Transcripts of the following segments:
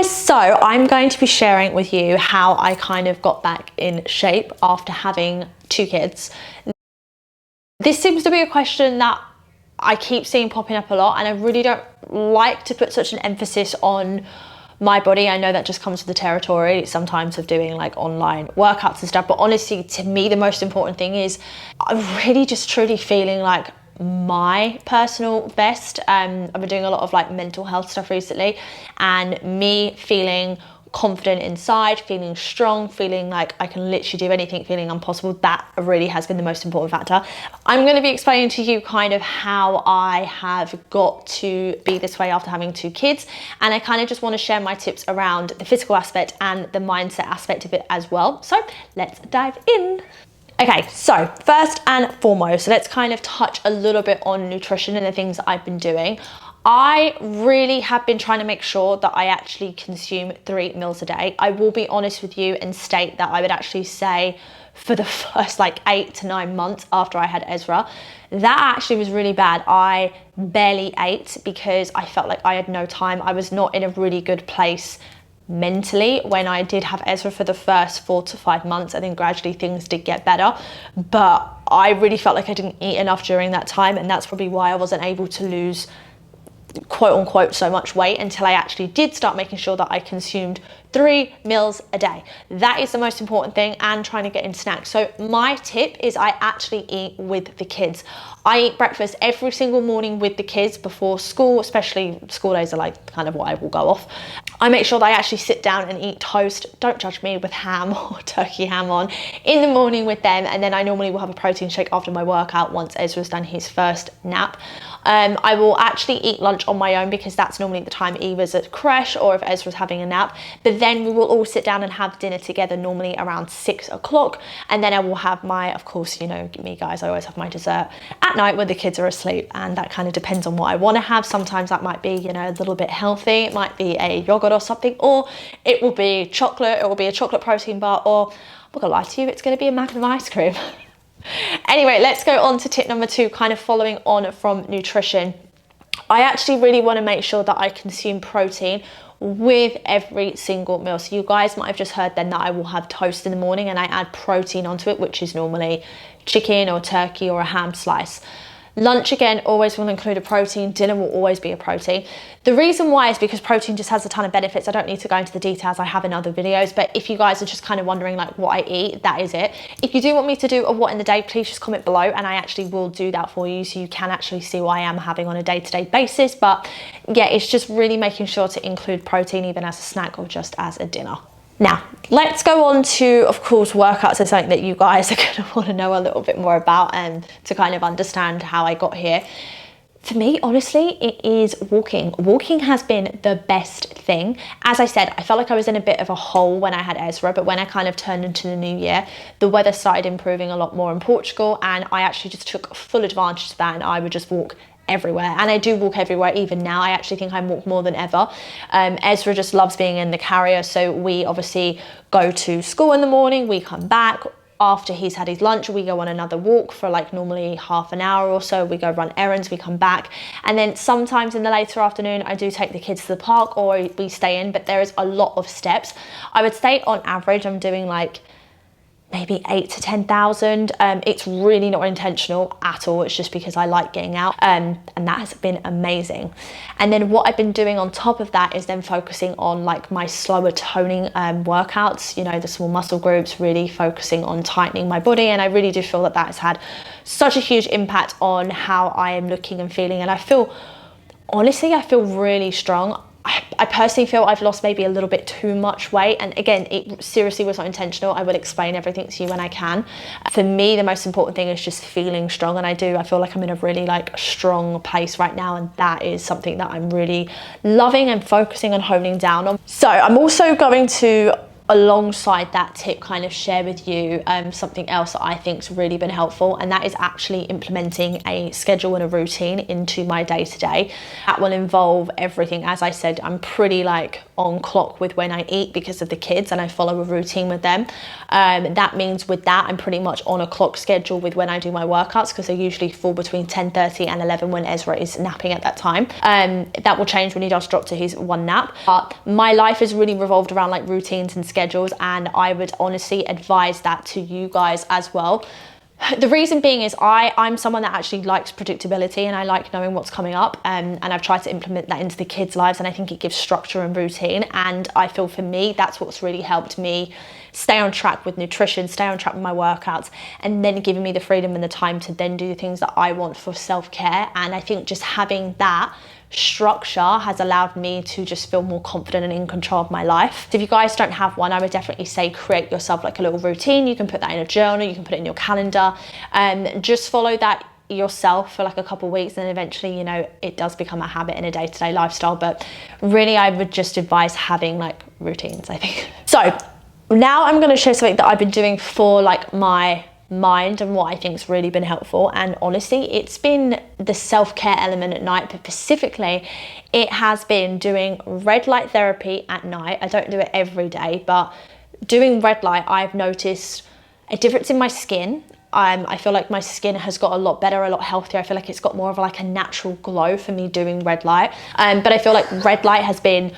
guys, so I'm going to be sharing with you how I kind of got back in shape after having 2 kids. This seems to be a question that I keep seeing popping up a lot, and I really don't like to put such an emphasis on my body. I know that just comes with the territory sometimes of doing like online workouts and stuff, but honestly, to me, the most important thing is I'm really just truly feeling like my personal best. I've been doing a lot of like mental health stuff recently, and me feeling confident inside, feeling strong, feeling like I can literally do anything, feeling impossible, that really has been the most important factor. I'm going to be explaining to you kind of how I have got to be this way after having 2 kids, and I kind of just want to share my tips around the physical aspect and the mindset aspect of it as well. So let's dive in. Okay, so first and foremost, let's kind of touch a little bit on nutrition and the things that I've been doing. I really have been trying to make sure that I actually consume 3 meals a day. I will be honest with you and state that I would actually say for the first like 8 to 9 months after I had Ezra, that actually was really bad. I barely ate because I felt like I had no time. I was not in a really good place mentally when I did have Ezra for the first 4 to 5 months, and then gradually things did get better, but I really felt like I didn't eat enough during that time, and that's probably why I wasn't able to lose quote unquote so much weight until I actually did start making sure that I consumed 3 meals a day. That is the most important thing, and trying to get in snacks. So my tip is I actually eat with the kids. I eat breakfast every single morning with the kids before school, especially school days are like kind of what I will go off. I make sure that I actually sit down and eat toast, don't judge me, with ham or turkey ham on in the morning with them, and then I normally will have a protein shake after my workout once Ezra's done his first nap. I will actually eat lunch on my own because that's normally the time Eva's at creche or if Ezra's having a nap, but then we will all sit down and have dinner together, normally around 6 o'clock, and then I will have my, of course, you know me guys, I always have my dessert at night when the kids are asleep, and that kind of depends on what I want to have. Sometimes that might be, you know, a little bit healthy, it might be a yogurt or something, or it will be chocolate, it will be a chocolate protein bar, or I'm not gonna lie to you, it's gonna be a Magnum ice cream. Anyway, let's go on to tip number 2, kind of following on from nutrition. I actually really want to make sure that I consume protein with every single meal. So you guys might have just heard then that I will have toast in the morning and I add protein onto it, which is normally chicken or turkey or a ham slice. Lunch, again, always will include a protein. Dinner will always be a protein. The reason why is because protein just has a ton of benefits. I don't need to go into the details, I have in other videos, but if you guys are just kind of wondering like what I eat, that is it. If you do want me to do a what in the day, please just comment below and I actually will do that for you, so you can actually see what I am having on a day-to-day basis. But yeah, it's just really making sure to include protein even as a snack or just as a dinner. Now, let's go on to, of course, workouts is something that you guys are going to want to know a little bit more about and to kind of understand how I got here. For me, honestly, it is walking. Walking has been the best thing. As I said, I felt like I was in a bit of a hole when I had Ezra, but when I kind of turned into the new year, the weather started improving a lot more in Portugal, and I actually just took full advantage of that, and I would just walk everywhere. And I do walk everywhere even now. I actually think I walk more than ever. Ezra just loves being in the carrier, so we obviously go to school in the morning, we come back. After he's had his lunch, we go on another walk for like normally half an hour or so. We go run errands, we come back, and then sometimes in the later afternoon I do take the kids to the park or we stay in, but there is a lot of steps. I would say on average I'm doing like maybe 8 to 10,000. It's really not intentional at all. It's just because I like getting out, and that has been amazing. And then what I've been doing on top of that is then focusing on like my slower toning workouts, you know, the small muscle groups, really focusing on tightening my body. And I really do feel that that has had such a huge impact on how I am looking and feeling. And I feel, honestly, I feel really strong. I personally feel I've lost maybe a little bit too much weight, and again, it seriously was not intentional. I will explain everything to you when I can. For me, the most important thing is just feeling strong, and I feel like I'm in a really like strong place right now, and that is something that I'm really loving and focusing on honing down on. So I'm also going to alongside that tip, kind of share with you something else that I think's really been helpful, and that is actually implementing a schedule and a routine into my day-to-day. That will involve everything. As I said, I'm pretty like on clock with when I eat because of the kids, and I follow a routine with them. That means with that, I'm pretty much on a clock schedule with when I do my workouts, because they usually fall between 10:30 and 11 when Ezra is napping at that time. That will change when he does drop to his one nap. But my life is really revolved around like routines and schedules, and I would honestly advise that to you guys as well. The reason being is I'm someone that actually likes predictability, and I like knowing what's coming up, and I've tried to implement that into the kids' lives, and I think it gives structure and routine, and I feel for me that's what's really helped me stay on track with nutrition, stay on track with my workouts, and then giving me the freedom and the time to then do the things that I want for self-care. And I think just having that structure has allowed me to just feel more confident and in control of my life. So if you guys don't have one, I would definitely say create yourself like a little routine. You can put that in a journal, you can put it in your calendar, and just follow that yourself for like a couple of weeks, and eventually, you know, it does become a habit in a day-to-day lifestyle. But really, I would just advise having like routines, I think. So now I'm going to share something that I've been doing for like my mind and what I think's really been helpful. And honestly, it's been the self-care element at night, but specifically it has been doing red light therapy at night. I don't do it every day, but doing red light, I've noticed a difference in my skin. I feel like my skin has got a lot better, a lot healthier. I feel like it's got more of like a natural glow for me doing red light. But I feel like red light has been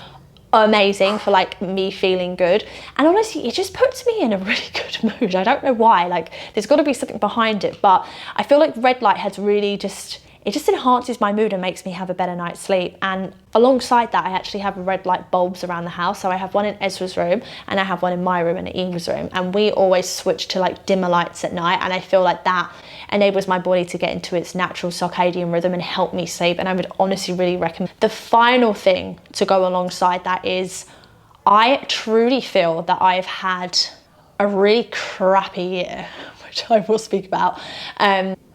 amazing for like me feeling good, and honestly it just puts me in a really good mood. I don't know why, like there's got to be something behind it, but I feel like red light has really just enhances my mood and makes me have a better night's sleep. And alongside that, I actually have red light bulbs around the house. So I have one in Ezra's room, and I have one in my room and Eve's room, and we always switch to like dimmer lights at night, and I feel like that enables my body to get into its natural circadian rhythm and help me sleep. And I would honestly really recommend. The final thing to go alongside that is I truly feel that I've had a really crappy year, which I will speak about.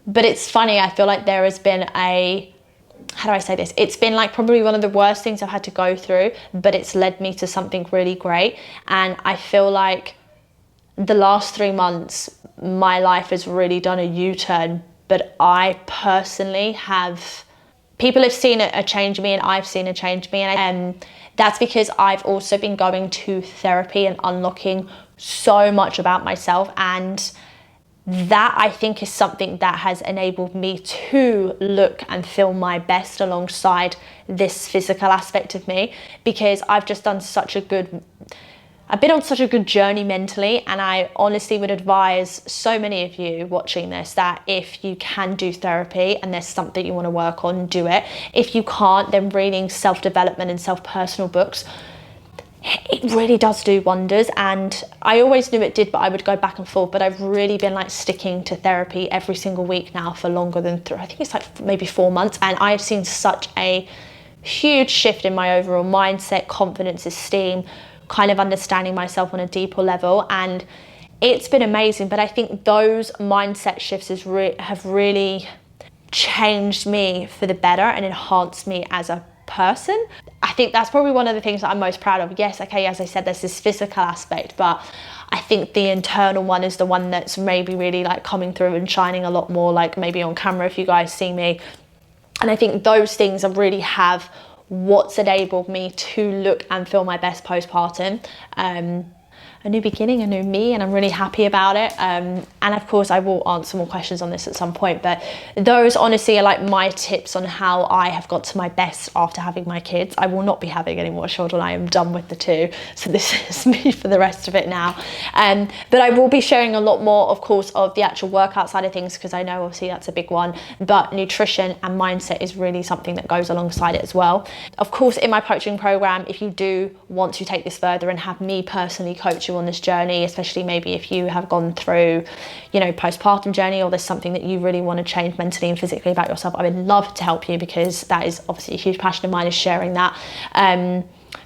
But it's funny, I feel like there has been how do I say this? It's been like probably one of the worst things I've had to go through, but it's led me to something really great. And I feel like the last 3 months, my life has really done a U-turn, but I personally people have seen a change in me, and I've seen a change in me. And that's because I've also been going to therapy and unlocking so much about myself. And that I think is something that has enabled me to look and feel my best alongside this physical aspect of me, because I've just done I've been on such a good journey mentally. And I honestly would advise so many of you watching this that if you can do therapy and there's something you want to work on, do it. If you can't, then reading self-development and self-personal books, it really does do wonders. And I always knew it did, but I would go back and forth. But I've really been like sticking to therapy every single week now for longer than I think it's like maybe 4 months, and I've seen such a huge shift in my overall mindset, confidence, esteem, kind of understanding myself on a deeper level. And it's been amazing. But I think those mindset shifts have really changed me for the better and enhanced me as a person. I think that's probably one of the things that I'm most proud of. Yes, okay, as I said, there's this physical aspect, but I think the internal one is the one that's maybe really like coming through and shining a lot more, like maybe on camera if you guys see me. And I think those things are really have what's enabled me to look and feel my best postpartum. A new beginning, a new me, and I'm really happy about it. And of course I will answer more questions on this at some point, but those honestly are like my tips on how I have got to my best after having my kids. I will not be having any more children. I am done with the 2, so this is me for the rest of it now. But I will be sharing a lot more, of course, of the actual workout side of things, because I know obviously that's a big one, but nutrition and mindset is really something that goes alongside it as well. Of course, in my coaching program, if you do want to take this further and have me personally coach you on this journey, especially maybe if you have gone through, you know, postpartum journey, or there's something that you really want to change mentally and physically about yourself, I would love to help you, because that is obviously a huge passion of mine, is sharing that.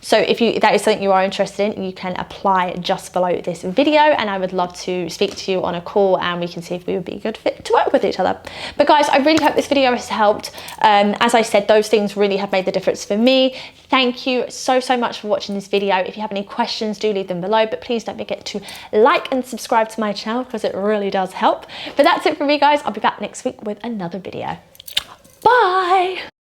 So if that is something you are interested in, you can apply just below this video, and I would love to speak to you on a call and we can see if we would be a good fit to work with each other. But guys, I really hope this video has helped. As I said, those things really have made the difference for me. Thank you so much for watching this video. If you have any questions, do leave them below, but please don't forget to like and subscribe to my channel because it really does help. But that's it for me, guys. I'll be back next week with another video. Bye.